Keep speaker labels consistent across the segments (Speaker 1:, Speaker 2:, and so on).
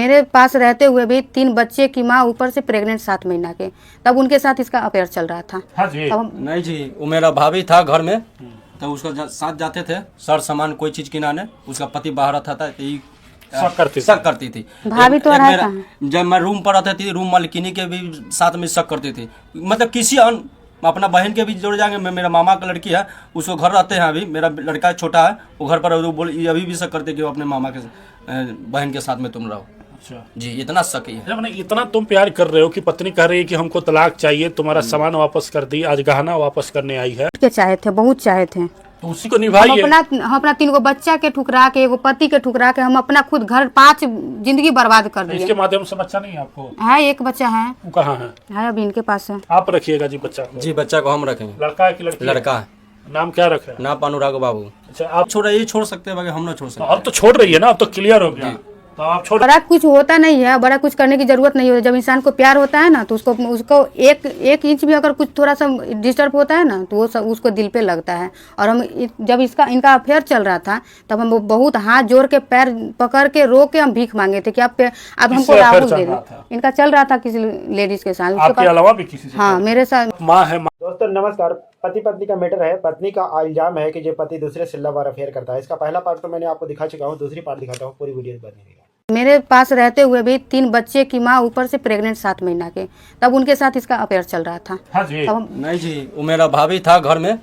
Speaker 1: मेरे पास रहते हुए भी 3 बच्चे की माँ, ऊपर से प्रेग्नेंट 7 महीना के, तब उनके साथ इसका अफेयर चल रहा था।
Speaker 2: हाँ जी।
Speaker 3: नहीं जी, वो मेरा भाभी था घर में, तो उसका साथ जाते थे सर सामान कोई चीज किनाने, उसका पति बाहर रहता था, शक करती थी।
Speaker 1: भाभी तो रहता है।
Speaker 3: जब मैं रूम पर रहती थी, रूम मालिकिनी के भी साथ में शक करती थी, मतलब किसी अपना बहन के भी जोड़ जाएंगे। मेरा मामा का लड़की है, उसको घर रहते हैं अभी, मेरा लड़का छोटा है, वो घर पर अभी भी शक करते कि वो अपने मामा के बहन के साथ में तुम रहो।
Speaker 2: अच्छा
Speaker 3: जी, इतना शक ही है।
Speaker 2: इतना तुम प्यार कर रहे हो कि पत्नी कह रही है कि हमको तलाक चाहिए, तुम्हारा सामान वापस कर दी, आज गहना वापस करने आई है।
Speaker 1: के चाहे थे, बहुत चाहे थे,
Speaker 2: तो उसी को निभाइए।
Speaker 1: हम अपना 3 गो बच्चा के ठुकरा के, एगो पति के ठुकरा के, हम अपना खुद घर 5 जिंदगी बर्बाद कर दिए।
Speaker 2: इसके माध्यम से बच्चा नहीं है आपको?
Speaker 1: है, एक बच्चा है।
Speaker 2: वो कहाँ है?
Speaker 1: अभी इनके पास है।
Speaker 2: आप रखिएगा जी बच्चा को।
Speaker 3: जी, बच्चा को हम रखेंगे।
Speaker 2: लड़का है कि लड़की?
Speaker 3: लड़का है।
Speaker 2: नाम क्या रखा है?
Speaker 3: नाम अनुराग बाबू।
Speaker 2: अच्छा, आप
Speaker 3: छोड़ सकते हैं, हम ना छोड़ सकते।
Speaker 2: अब तो छोड़ रही है ना, अब तो क्लियर हो गया, तो आप छोड़।
Speaker 1: बड़ा कुछ होता नहीं है, बड़ा कुछ करने की जरूरत नहीं होती। जब इंसान को प्यार होता है ना, तो उसको एक इंच भी अगर कुछ थोड़ा सा डिस्टर्ब होता है ना, तो वो सब उसको दिल पे लगता है। और हम जब इनका अफेयर चल रहा था, तब हम बहुत हाथ जोड़ के, पैर पकड़ के, रो के हम भीख मांगे थे कि आप हमको राहुल दे दे। इनका चल रहा था किसी लेडीज के साथ,
Speaker 2: आपके अलावा भी किसी से?
Speaker 1: हाँ, मेरे साथ
Speaker 2: माँ है।
Speaker 4: दोस्तों नमस्कार। पति पत्नी का मैटर है। पत्नी का इल्जाम है कि जो पति दूसरे से लव अफेयर करता है। इसका पहला पार्ट तो मैंने आपको दिखा चुका हूँ, दूसरी पार्ट दिखाता हूँ, पूरी वीडियो बनेगी।
Speaker 1: मेरे पास रहते हुए भी 3 बच्चे की माँ, ऊपर से प्रेग्नेंट 7 महीना के, तब उनके साथ इसका अफेयर चल रहा था।
Speaker 2: हाँ जी।
Speaker 3: नहीं जी, वो मेरा भाभी था घर में,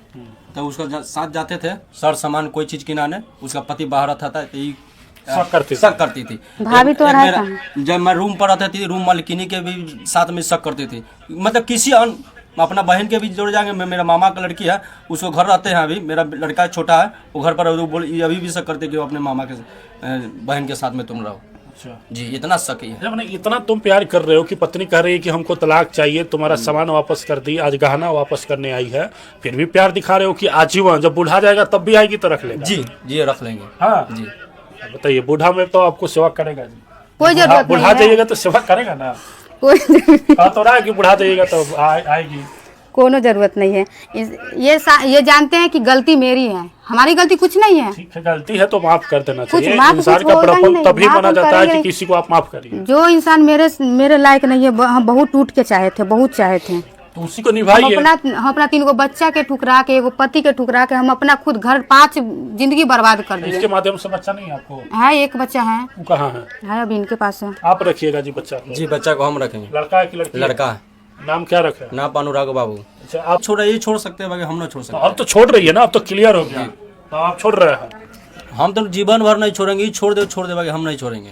Speaker 3: तो उसका साथ जाते थे सर सामान कोई चीज किनाने, उसका पति बाहर रहता था, शक करती थी।
Speaker 1: भाभी तो रहता है।
Speaker 3: जब मैं रूम पर रहती थी, रूम मालिकिनी के भी साथ में शक करती थी, मतलब किसी अपना बहन के भी जोड़ जाएंगे। मेरा मामा का लड़की है, उसको घर रहते हैं अभी, मेरा लड़का छोटा है, वो घर पर अभी भी शक करते कि वो अपने मामा के बहन के साथ में तुम रहो।
Speaker 2: अच्छा
Speaker 3: जी, इतना शक ही है।
Speaker 2: इतना तुम प्यार कर रहे हो कि पत्नी कह रही है कि हमको तलाक चाहिए, तुम्हारा सामान वापस कर दी, आज गहना वापस करने आई है, फिर भी प्यार दिखा रहे हो कि आजीवन, जब बूढ़ा जाएगा तब भी आएगी तो रख लेगा?
Speaker 3: जी, रख लेंगे।
Speaker 2: हाँ
Speaker 3: जी।
Speaker 2: बताइए, बूढ़ा में तो आपको सेवा करेगा जी?
Speaker 1: कोई जरूरत नहीं
Speaker 2: बुढ़ा जाइएगा तो सेवा करेगा ना? कहा तो रहा है कि बुढ़ा जाइएगा तो आएगी।
Speaker 1: कोनो जरूरत नहीं है। ये जानते हैं कि गलती मेरी है, हमारी गलती कुछ नहीं है।
Speaker 2: ठीक है, गलती है तो माफ कर देना चाहिए।
Speaker 1: इंसान
Speaker 2: का बड़प्पन तभी माना जाता है कि किसी को आप माफ करिए।
Speaker 1: जो इंसान मेरे लायक नहीं है, हम बहुत टूट के चाहे थे, बहुत चाहे थे,
Speaker 2: तो उसी को निभाइए।
Speaker 1: हम अपना 3 गो बच्चा के ठुकरा के, एगो पति के ठुकरा के, हम अपना खुद घर 5 जिंदगी बर्बाद कर दिए।
Speaker 2: इसके माध्यम से बच्चा नहीं है आपको?
Speaker 1: है, एक बच्चा है।
Speaker 2: वो कहाँ है?
Speaker 1: अभी इनके पास है।
Speaker 2: आप रखिएगा जी बच्चा को।
Speaker 3: जी, बच्चा को हम रखेंगे।
Speaker 2: लड़का है कि लड़की?
Speaker 3: लड़का है।
Speaker 2: नाम क्या रखा है?
Speaker 3: नाम अनुराग बाबू।
Speaker 2: अच्छा, आप
Speaker 3: छोड़ सकते हैं, हम ना छोड़ सकते।
Speaker 2: अब तो छोड़ रही है ना, अब तो क्लियर हो गया, तो आप छोड़ रहे हैं।
Speaker 3: हम तो जीवन भर नहीं छोड़ेंगे, छोड़ दे हम नहीं छोड़ेंगे।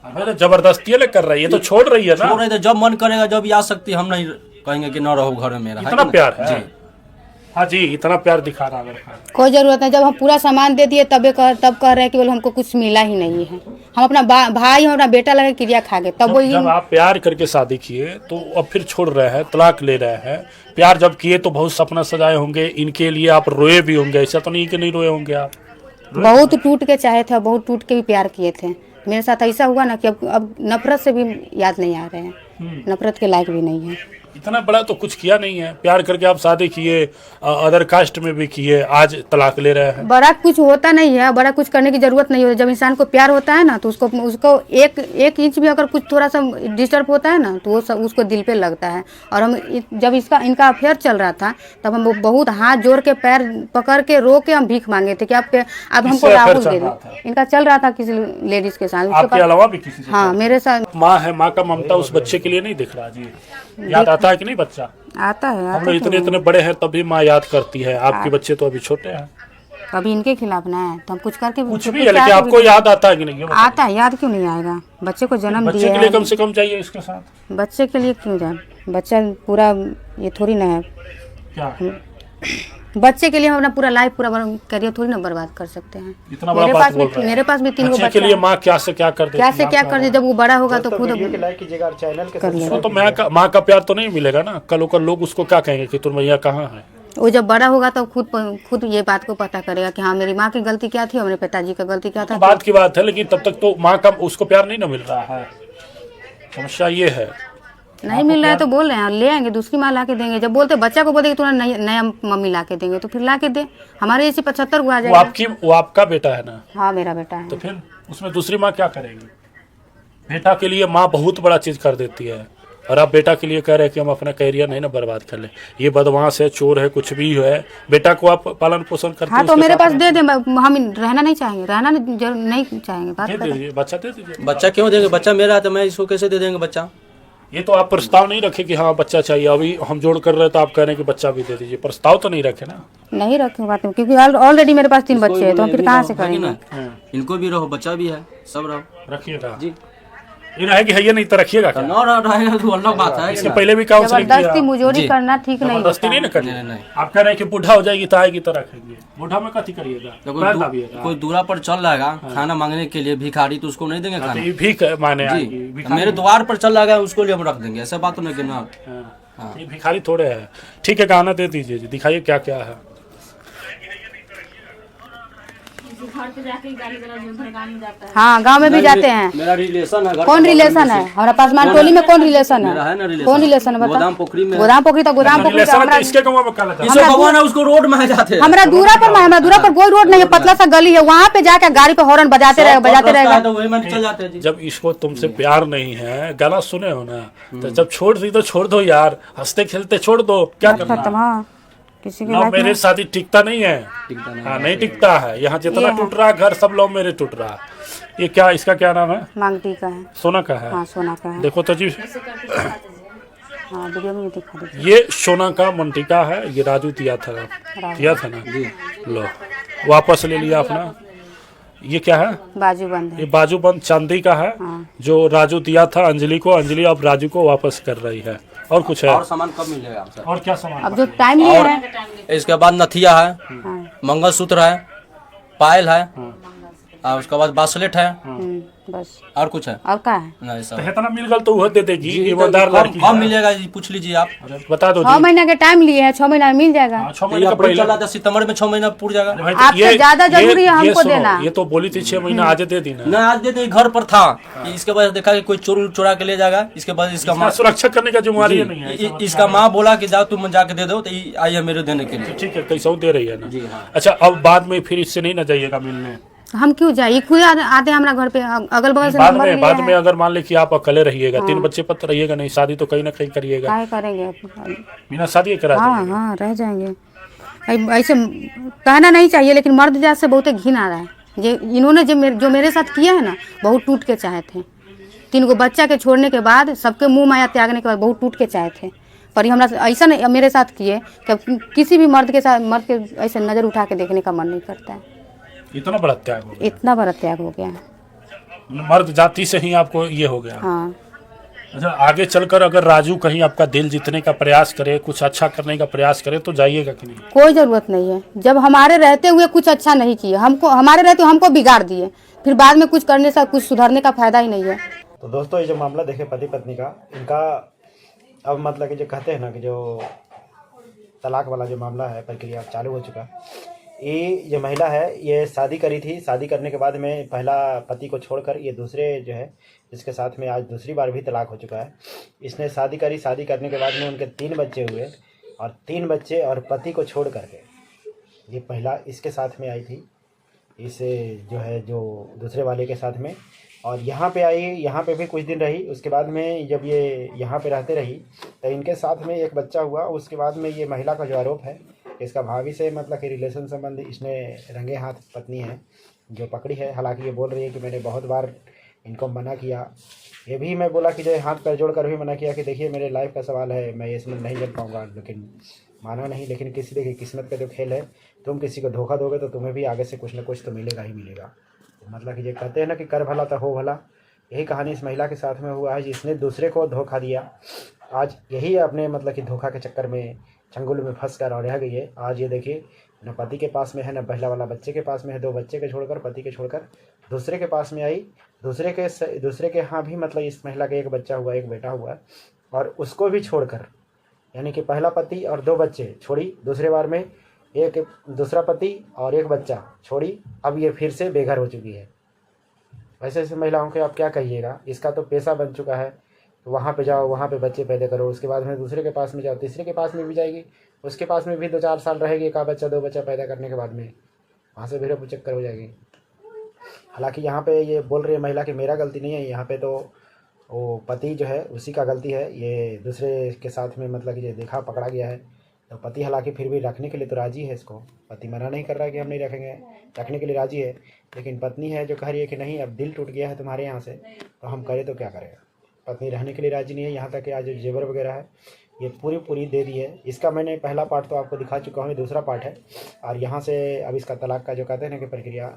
Speaker 2: अरे जबरदस्ती ले कर रही है तो छोड़ रही है ना?
Speaker 3: छोड़ रही है, जब मन करेगा, जब आ सकती, हम नहीं कहेंगे कि न रहो घर में मेरा।
Speaker 2: इतना प्यार है
Speaker 3: जी।
Speaker 2: हाँ जी, इतना प्यार दिखा रहा है।
Speaker 1: कोई जरूरत नहीं। जब हम पूरा सामान दे दिए, तब कह रहे हैं कि बोले हमको कुछ मिला ही नहीं है। हम अपना भाई, हम अपना बेटा लगे क्रिया खा गए, तब वही।
Speaker 2: जब आप प्यार करके शादी किए तो अब फिर छोड़ रहे हैं, तलाक ले रहे हैं। प्यार जब किए तो बहुत सपना सजाए होंगे, इनके लिए आप रोए भी होंगे, ऐसा तो नहीं कि नहीं रोए होंगे आप?
Speaker 1: बहुत टूट के चाहे थे, बहुत टूट के भी प्यार किए थे। मेरे साथ ऐसा हुआ ना कि अब नफरत से भी याद नहीं आ रहे हैं, नफरत के लायक भी नहीं है।
Speaker 2: इतना बड़ा तो कुछ किया नहीं है, प्यार करके आप शादी किए, अदर कास्ट में भी किए, आज तलाक ले रहे हैं।
Speaker 1: बड़ा कुछ होता नहीं है, बड़ा कुछ करने की जरूरत नहीं होती। जब इंसान को प्यार होता है ना, तो उसको एक इंच भी अगर कुछ थोड़ा सा डिस्टर्ब होता है ना, तो वो सब उसको दिल पे लगता है। और हम जब इनका अफेयर चल रहा था, तब हम बहुत हाथ जोड़ के, पैर पकड़ के, रो के हम भीख मांगे थे कि आप हमको राहुल दे दे। इनका चल रहा था किसी लेडीज के साथ।
Speaker 2: आपके अलावा भी किसी से?
Speaker 1: हाँ, मेरे साथ।
Speaker 2: माँ है, माँ का ममता उस बच्चे के लिए नहीं दिख रहा जी? याद आता है कि नहीं बच्चा?
Speaker 1: आता है।
Speaker 2: हम लोग इतने बड़े हैं तभी माँ याद करती है, आपके बच्चे तो अभी छोटे हैं।
Speaker 1: कभी इनके खिलाफ ना है तो हम कुछ करके
Speaker 2: कुछ भी है, लेकिन आपको याद आता है कि नहीं?
Speaker 1: आता है, याद क्यों नहीं आएगा? बच्चे को जन्म
Speaker 2: बच्चे
Speaker 1: दिया
Speaker 2: के लिए कम से कम चाहिए इसके साथ।
Speaker 1: बच्चे के लिए क्यों जाए? बच्चा पूरा ये थोड़ी ना है।
Speaker 2: क्या
Speaker 1: बच्चे के लिए हम अपना पूरा लाइफ, पूरा करियर थोड़ी ना बर्बाद कर सकते हैं।
Speaker 2: इतना बड़ा बात बोल रहे हैं।
Speaker 1: मेरे पास भी 3 गो
Speaker 2: बच्चे के लिए माँ क्या से क्या कर दे,
Speaker 1: जब वो बड़ा होगा तो खुद
Speaker 4: लाइक कीजिएगा और चैनल के
Speaker 2: तो माँ का प्यार तो नहीं मिलेगा ना। कल लोग उसको क्या कहेंगे कि तुम भैया कहाँ है?
Speaker 1: वो जब बड़ा होगा तो खुद ये बात को पता करेगा कि हाँ, मेरी माँ की गलती क्या थी और मेरे पिताजी का गलती क्या था।
Speaker 2: बात की बात है, लेकिन तब तक तो माँ का उसको प्यार नहीं ना मिल रहा है। समस्या ये है।
Speaker 1: नहीं मिल रहा है तो बोल रहे हैं, ले आएंगे, दूसरी माँ ला के देंगे। जब बोलते बच्चा को बोलते कि तुम्हारा नया मम्मी ला के देंगे, तो फिर ला के दे। हमारे जैसे 75 को आ जाएगा।
Speaker 2: वो आपका बेटा है ना?
Speaker 1: हाँ, मेरा बेटा है।
Speaker 2: तो फिर उसमें दूसरी माँ क्या करेगी? बेटा के लिए माँ बहुत बड़ा चीज कर देती है, और आप बेटा के लिए कह रहे हैं कि हम अपना कैरियर नहीं ना बर्बाद कर ले। ये बदमाश है, चोर है, कुछ भी है, बेटा को आप पालन पोषण करते
Speaker 1: हाँ
Speaker 2: हैं,
Speaker 1: तो
Speaker 2: उसके
Speaker 1: मेरे
Speaker 2: साथ
Speaker 1: पास दे दे, हम रहना नहीं चाहेंगे, रहना नहीं चाहेंगे, बात
Speaker 2: दे
Speaker 1: कर
Speaker 2: दीजिए, बच्चा दे दीजिए।
Speaker 3: बच्चा क्यों देंगे? बच्चा मेरा है तो मैं इसको कैसे दे देंगे बच्चा?
Speaker 2: ये तो आप प्रस्ताव नहीं रखे कि हाँ बच्चा चाहिए, अभी हम जोड़ कर रहे तो आप कह रहे हैं कि बच्चा भी दे दीजिए, प्रस्ताव तो नहीं रखे ना।
Speaker 1: नहीं रखे बात में, क्योंकि ऑलरेडी मेरे पास 3 बच्चे हैं, तो हम फिर कहाँ से करेंगे।
Speaker 3: इनको भी रहो, बच्चा भी है, सब रहो।
Speaker 2: रखिएगा
Speaker 3: जी।
Speaker 2: ये रहेगी है, ये नहीं तो रखिएगा क्या?
Speaker 3: ना रहेगा तो अलग बात है।
Speaker 2: इसके पहले भी काउंसलिंग
Speaker 1: जबरदस्ती
Speaker 2: किया,
Speaker 1: मुजोरी करना ठीक नहीं
Speaker 2: जबरदस्ती
Speaker 1: होता
Speaker 2: नहीं
Speaker 1: है।
Speaker 2: ना करनी।
Speaker 3: नहीं, नहीं।
Speaker 2: आप कह रहे हैं कि बूढ़ा हो जाएगी तो आएगी तो रखेंगे, बूढ़ा में कथी करिएगा, पैर दाबिएगा।
Speaker 3: कोई दूरा पर चल रहेगा खाना मांगने के लिए भिखारी, तो उसको नहीं देंगे
Speaker 2: तो
Speaker 3: खाना?
Speaker 2: ये भीख माने आएगी,
Speaker 3: जी,
Speaker 2: भिखारी।
Speaker 3: मेरे द्वार पर चल रहेगा उसको लिए हम रख देंगे, ऐसा बात तो नहीं कि ना।
Speaker 2: हाँ, ये भिखारी थोड़े है। ठीक है, गाना दे दीजिए जी, दिखाइए क्या क्या है।
Speaker 1: हाँ गांव में भी जाते हैं।
Speaker 3: मेरा रिलेशन है, घर
Speaker 1: कौन
Speaker 3: का
Speaker 1: रिलेशन है हमारा पास? मानटोली में कौन रिलेशन
Speaker 3: मेरा है ना
Speaker 1: है?
Speaker 3: रिलेशन।
Speaker 1: कौन रिलेशन है बता?
Speaker 3: गोदाम पोखरी में।
Speaker 1: गोदाम पोखरी तो गोदाम पोखरी
Speaker 2: रिलेशन
Speaker 1: तो
Speaker 2: है तो
Speaker 1: हमरा
Speaker 2: इसके गाँव में काला था।
Speaker 3: इसको भगवान है, उसको रोड में जाते हैं।
Speaker 1: हमरा दूरा पर कोई रोड नहीं है, पतला सा गली है, वहाँ पे जाकर गाड़ी पे हॉर्न बजाते रहेगा।
Speaker 3: तो वही में चल जाते हैं जी।
Speaker 2: जब इसको तुमसे प्यार नहीं है, गाना सुने हो ना, तो जब छोड़ दी तो छोड़ दो यार, हंसते खेलते छोड़ दो, क्या करना
Speaker 1: खत्म। हाँ किसी के
Speaker 2: लव
Speaker 1: लाइफ में
Speaker 2: मैरिज शादी टिकता नहीं है। हाँ नहीं टिकता है, यहाँ जितना टूट रहा है घर, सब लव मैरिज टूट रहा है। ये क्या, इसका क्या नाम है?
Speaker 1: मांगटी का है।
Speaker 2: सोना का है।
Speaker 1: हाँ सोना का है।
Speaker 2: देखो तो जी,
Speaker 1: हाँ वीडियो में दिखा दीजिए।
Speaker 2: ये सोना का मंटिका है, ये राजू दिया था ना जी। लो वापस ले लिया अपना। ये क्या है?
Speaker 1: बाजू बंद
Speaker 2: ये
Speaker 1: है।
Speaker 2: बाजूबंद चांदी का है,
Speaker 1: हाँ।
Speaker 2: जो राजू दिया था अंजलि को, अंजलि अब राजू को वापस कर रही है। और कुछ है?
Speaker 3: और सामान कब मिलेगा आपसे?
Speaker 2: और क्या सामान?
Speaker 1: अब जो टाइम लिए है।
Speaker 3: इसके बाद नथिया है,
Speaker 1: हाँ।
Speaker 3: मंगलसूत्र है, पायल है, और उसके बाद ब्रासलेट है,
Speaker 1: बस
Speaker 3: और कुछ है?
Speaker 1: और क्या है?
Speaker 3: नहीं सब।
Speaker 2: इतना मिल गल तो वह दे देगी, ईमानदार लड़की
Speaker 3: कब
Speaker 2: है।
Speaker 3: मिलेगा जी? पूछ लीजिए आप।
Speaker 2: बता दो
Speaker 1: 6
Speaker 2: जी।
Speaker 1: महीना के टाइम लिए है, 6 महीना में मिल जाएगा।
Speaker 2: हाँ, 6 महीने का
Speaker 3: अप्रैल
Speaker 2: पहले
Speaker 3: चल रहा था, सितंबर में 6 महीना पूर जाएगा।
Speaker 2: भाई, तो
Speaker 1: आपसे ज्यादा जरूरी है हमको
Speaker 2: सुनो,
Speaker 1: देना।
Speaker 2: ये तो बोली थी 6 महीना, आज दे दी ना।
Speaker 3: ना आज देते घर पर था, इसके बाद देखा कि कोई चोर चुरा के ले जाएगा, इसके बाद इसका
Speaker 2: इसका
Speaker 3: माँ
Speaker 2: सुरक्षा करने का जिम्मेवारी नहीं है।
Speaker 3: इसका माँ बोला कि जाओ तुम जाके दे दो, तो आई है मेरे देने के लिए।
Speaker 2: ठीक है, कैसा दे रही है ना।
Speaker 3: जी हाँ।
Speaker 2: अच्छा, अब बाद में फिर इससे नहीं ना जाइएगा मिलने?
Speaker 1: हम क्यों जाए, खुद आते हैं हमारा घर पे, अगल बगल से
Speaker 2: बाद
Speaker 1: नंबर
Speaker 2: में
Speaker 1: लिए
Speaker 2: बाद
Speaker 1: हैं।
Speaker 2: में अगर मान ले कि आप अकेले रहिएगा, 3 बच्चे पर तो रहिएगा नहीं, शादी तो कहीं ना कहीं करिएगा,
Speaker 1: काय करेंगे?
Speaker 2: बिना शादी करा
Speaker 1: हाँ
Speaker 2: देंगे।
Speaker 1: हाँ रह जाएंगे। ऐसे कहना नहीं चाहिए, लेकिन मर्द जात से बहुत घिन आ रहा है। ये इन्होंने जो मेरे साथ किया है ना, बहुत टूट के चाहे थे। 3 गो बच्चा के छोड़ने के बाद, सबके मुंह माया त्यागने के बाद बहुत टूट के चाहे थे, पर हमरा ऐसा नहीं मेरे साथ किए कि किसी भी मर्द के ऐसे नज़र उठा के देखने का मन नहीं करता है।
Speaker 2: इतना बड़ा त्याग हो गया,
Speaker 1: इतना बड़ा त्याग हो गया है।
Speaker 2: मर्द जाति से ही आपको ये हो गया।
Speaker 1: हाँ
Speaker 2: अच्छा, आगे चलकर अगर राजू कहीं आपका दिल जीतने का प्रयास करे, कुछ अच्छा करने का प्रयास करे, तो जाइएगा कि नहीं?
Speaker 1: कोई ज़रूरत नहीं है। जब हमारे रहते हुए कुछ अच्छा नहीं किए, हमारे रहते हुए हमको बिगाड़ दिए, फिर बाद में कुछ करने से कुछ सुधरने का फायदा ही नहीं है।
Speaker 4: तो दोस्तों, ये जो मामला देखे पति पत्नी का, इनका अब मतलब कि जो कहते हैं ना कि जो तलाक वाला जो मामला है, प्रक्रिया चालू हो चुका है। ये जो महिला है, ये शादी करी थी, शादी करने के बाद में पहला पति को छोड़कर ये दूसरे जो है, जिसके साथ में आज दूसरी बार भी तलाक हो चुका है। इसने शादी करी, शादी करने के बाद में उनके 3 बच्चे हुए, और 3 बच्चे और पति को छोड़ करके ये पहला इसके साथ में आई थी, इसे जो है जो दूसरे वाले के साथ में, और यहाँ पे आई, यहाँ पे भी कुछ दिन रही। उसके बाद में जब ये यहाँ पे रहते रही तो इनके साथ में एक बच्चा हुआ। उसके बाद में ये महिला का जो आरोप है, इसका भाभी से मतलब कि रिलेशन संबंध इसने रंगे हाथ पत्नी है जो पकड़ी है। हालांकि ये बोल रही है कि मैंने बहुत बार इनको मना किया, ये भी मैं बोला कि जो हाथ पैर जोड़ कर भी मना किया कि देखिए मेरे लाइफ का सवाल है, मैं इसमें नहीं चल पाऊँगा, लेकिन माना नहीं। लेकिन किसी देखिए किस्मत का जो खेल है, तुम किसी को धोखा दोगे तो तुम्हें भी आगे से कुछ ना कुछ तो मिलेगा ही मिलेगा। मतलब कि ये कहते हैं ना कि कर भला तो हो भला, यही कहानी इस महिला के साथ में हुआ है, जिसने दूसरे को धोखा दिया। आज यही अपने मतलब कि धोखा के चक्कर में चंगुल में फंस कर और रह गई है। आज ये देखिए, न पति के पास में है, न पहला वाला बच्चे के पास में है, 2 बच्चे के छोड़कर, पति के छोड़कर दूसरे के पास में आई। दूसरे के यहाँ भी मतलब इस महिला का एक बच्चा हुआ, एक बेटा हुआ, और उसको भी छोड़कर, यानी कि पहला पति और 2 बच्चे छोड़ी, दूसरे बार में एक दूसरा पति और एक बच्चा छोड़ी, अब ये फिर से बेघर हो चुकी है। वैसे ऐसे महिलाओं के आप क्या कहिएगा, इसका तो पेशा बन चुका है। वहाँ पे जाओ, वहाँ पे बच्चे पैदा करो, उसके बाद में दूसरे के पास में जाओ, तीसरे के पास में भी जाएगी, उसके पास में भी 2-4 साल रहेगी, 1 बच्चा 2 बच्चा पैदा करने के बाद में वहाँ से फिर चक्कर हो जाएगी। हालांकि यहाँ पे ये बोल रही है महिला कि मेरा गलती नहीं है, यहाँ पे तो वो पति जो है उसी का गलती है, ये दूसरे के साथ में मतलब कि ये देखा पकड़ा गया है। तो पति हालांकि फिर भी रखने के लिए तो राज़ी है इसको, पति मना नहीं कर रहा है कि हम नहीं रखेंगे, रखने के लिए राज़ी है। लेकिन पत्नी है जो कह रही है कि नहीं, अब दिल टूट गया है तुम्हारे यहाँ से, तो हम करें तो क्या करेगा। पत्नी रहने के लिए राज़ी नहीं है। यहाँ तक कि आज जो जेवर वगैरह है ये पूरी दे दी है। इसका मैंने पहला पार्ट तो आपको दिखा चुका हूँ, ये दूसरा पार्ट है। और यहाँ से अब इसका तलाक का जो कहते हैं ना कि प्रक्रिया,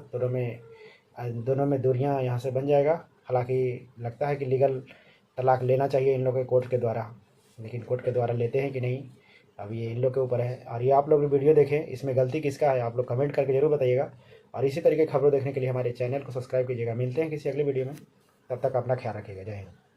Speaker 4: दोनों में दूरियाँ यहाँ से बन जाएगा। हालांकि लगता है कि लीगल तलाक लेना चाहिए इन लोगों के कोर्ट के द्वारा, लेकिन कोर्ट के द्वारा लेते हैं कि नहीं, अब ये इन लोग के ऊपर है। और ये आप लोग वीडियो देखें, इसमें गलती किसका है आप लोग कमेंट करके ज़रूर बताइएगा। और इसी तरीके की खबरों देखने के लिए हमारे चैनल को सब्सक्राइब कीजिएगा। मिलते हैं किसी अगले वीडियो में, तब तक अपना ख्याल रखिएगा। जय हिंद।